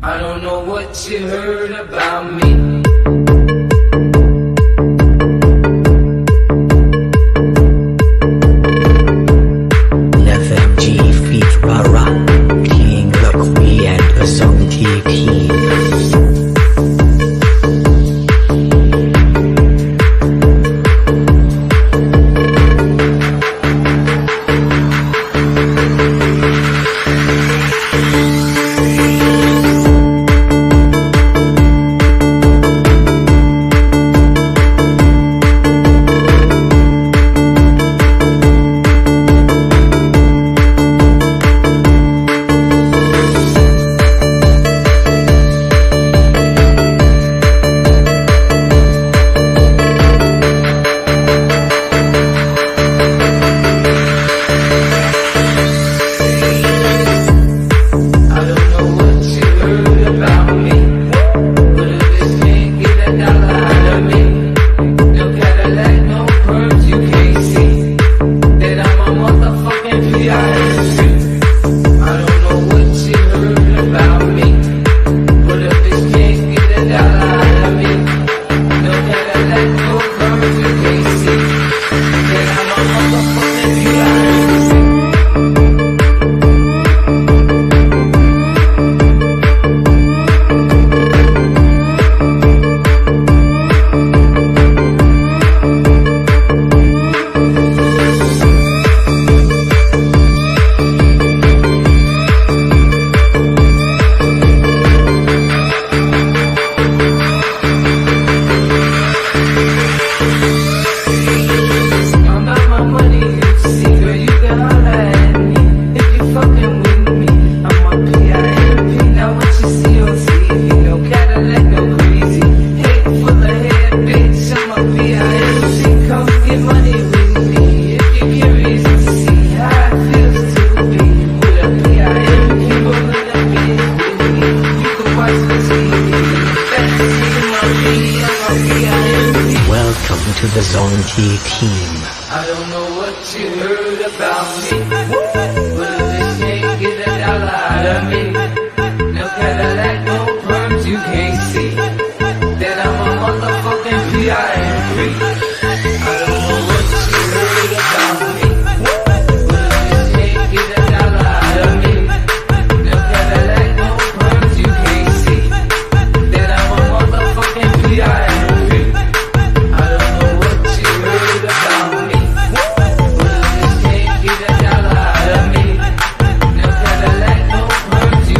I don't know what you heard about me. FMG feat. Rara, King the Queen and the Song team. Welcome to the Zone T team. I don't know what you heard about me, but if this can't get a dollar out of me, no Cadillac, no perms, you can't see that I'm a motherfucking P.I.M.P. I don't know what you heard about me, but if this can't get a dollar out of me, no Cadillac, no perms, you can't see that I'm a motherfucking P.I.M.P. You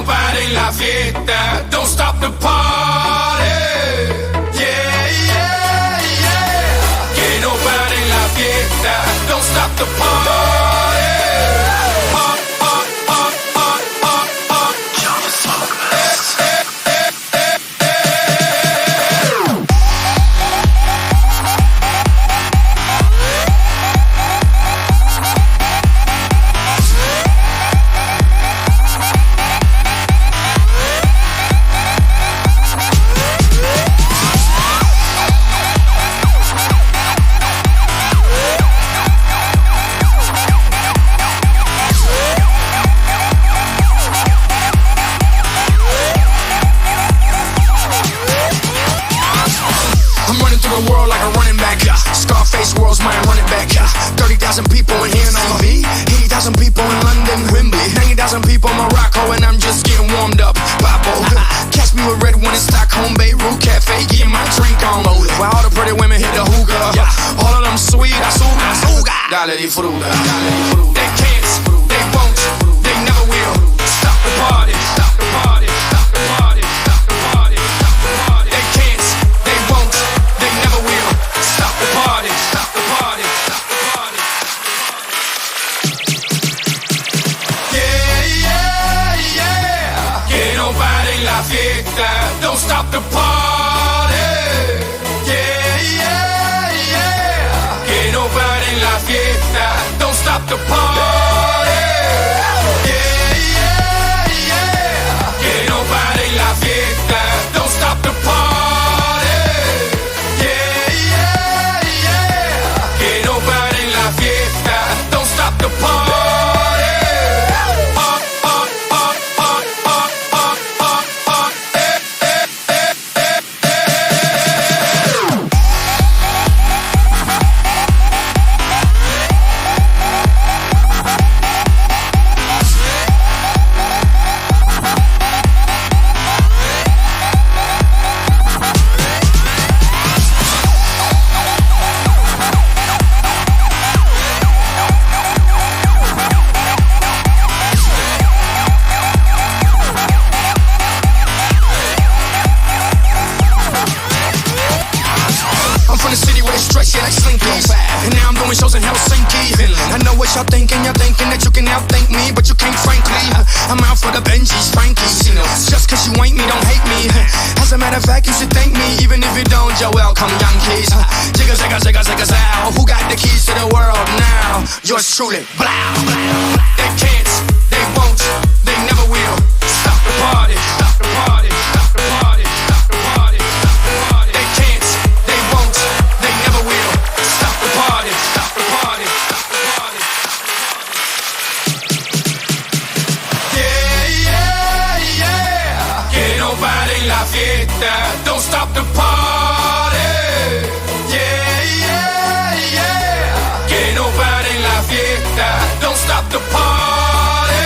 nobody in la fiesta. Don't stop the party. Yeah, yeah, yeah. Que nobody in la fiesta. Don't stop the party. Scarface world's mine, running back. 30,000 people in here on me. 80,000 people in London, Wembley. 90,000 people in Morocco, and I'm just getting warmed up. Pablo, catch me with red one in Stockholm, Beirut Cafe, getting my drink on. While all the pretty women hit the hookah, all of them sweet, azúcar. Dale disfruta. They can't, they won't, they never will. Stop the party, stop the party, stop the party, stop the party, stop the party. They can't, they won't, they never will. Stop the party, stop the party, stop the party. Yeah, yeah, yeah. Que nobody in la fiesta. Don't stop the party. Yeah, yeah, yeah. Que nobody in la fiesta. Don't stop the party. Yeah, yeah, yeah. Que nobody in la fiesta. Don't stop the party. Don't stop the party. Shows in Helsinki. I know what y'all thinking that you can outthink me, but you can't frankly. I'm out for the Benjis, Frankies. Just cause you ain't me, don't hate me. As a matter of fact, you should thank me, even if you don't, you're welcome, Yankees. Jigga, zigga, zigga, zigga, zow. Who got the keys to the world now? Yours truly, blow. They can't, they won't, they never will. Stop the party, stop the party, stop the party, stop the party, stop the party. They can't, they won't, they never will. Stop the party, stop the party, stop the party. Yeah, yeah, yeah. Que nobody in la fiesta. Don't stop the party. Yeah, yeah, yeah. Que nobody in la fiesta. Don't stop the party.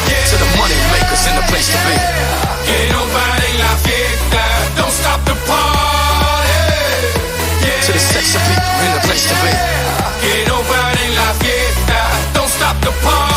Yeah, to the money makers in the place to be. Que nobody in la fiesta. Don't stop the party. Yeah, to the sexy people in the place to be. Que nobody in la fiesta. Don't stop the party.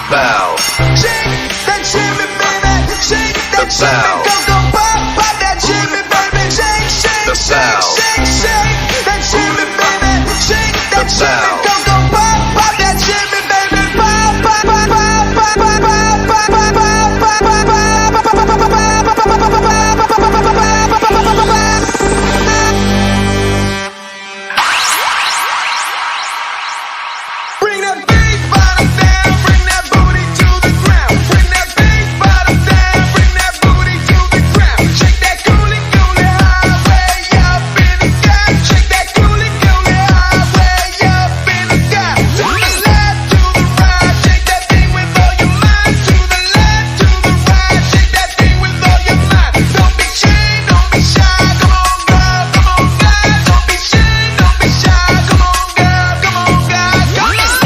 valve. Shake that shimmy, baby. Shake that shimmy. Go, go, pop, pop that shimmy, baby. Shake, shake, The shake, valve. shake, shake that shimmy, baby. Shake that The shimmy. valve. Go, go, pop, pop that shimmy, baby. Pop, pop, pop, pop, pop, pop, pop, pop, pop, pop, pop, Bring that big bottom down, bring that booty to the ground. Bring that big bottom down, bring that booty to the ground. Shake that coolie coolie high, way up in the sky. Shake that coolie coolie high, way up in the sky. To the left, to the right, shake that thing with all your mind. To the left, to the right, shake that thing with all your mind. Don't be shy, don't be shy. Come on, girl, come on, guys. Don't be shy, don't be shy. Come on, girl, come on, guys, come on.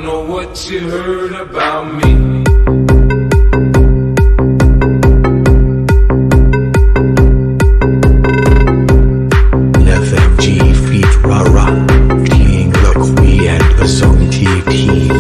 don't know what you heard about me. FMG feat. Rara, King the Queen and the Song team.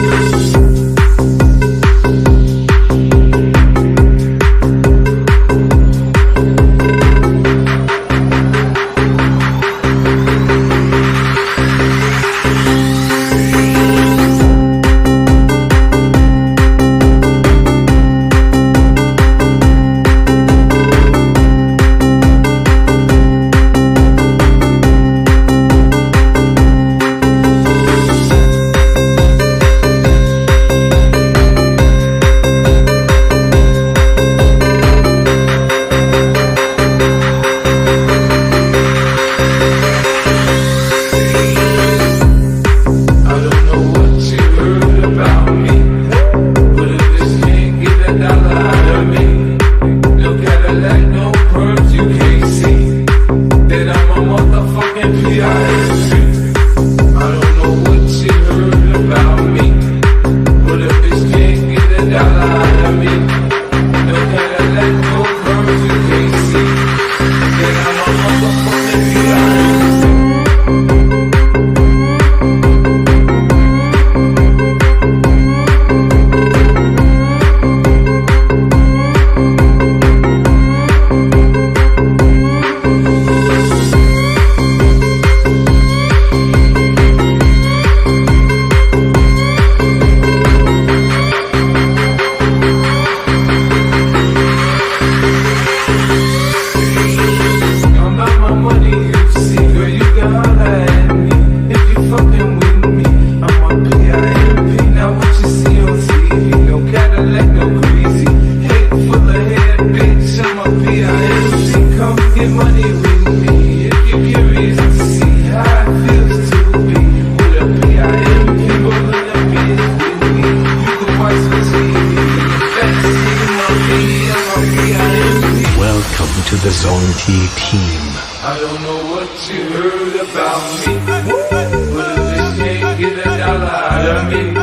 Welcome to the Zone T team. I don't know what you heard about me, but if this can't get $1 out of me,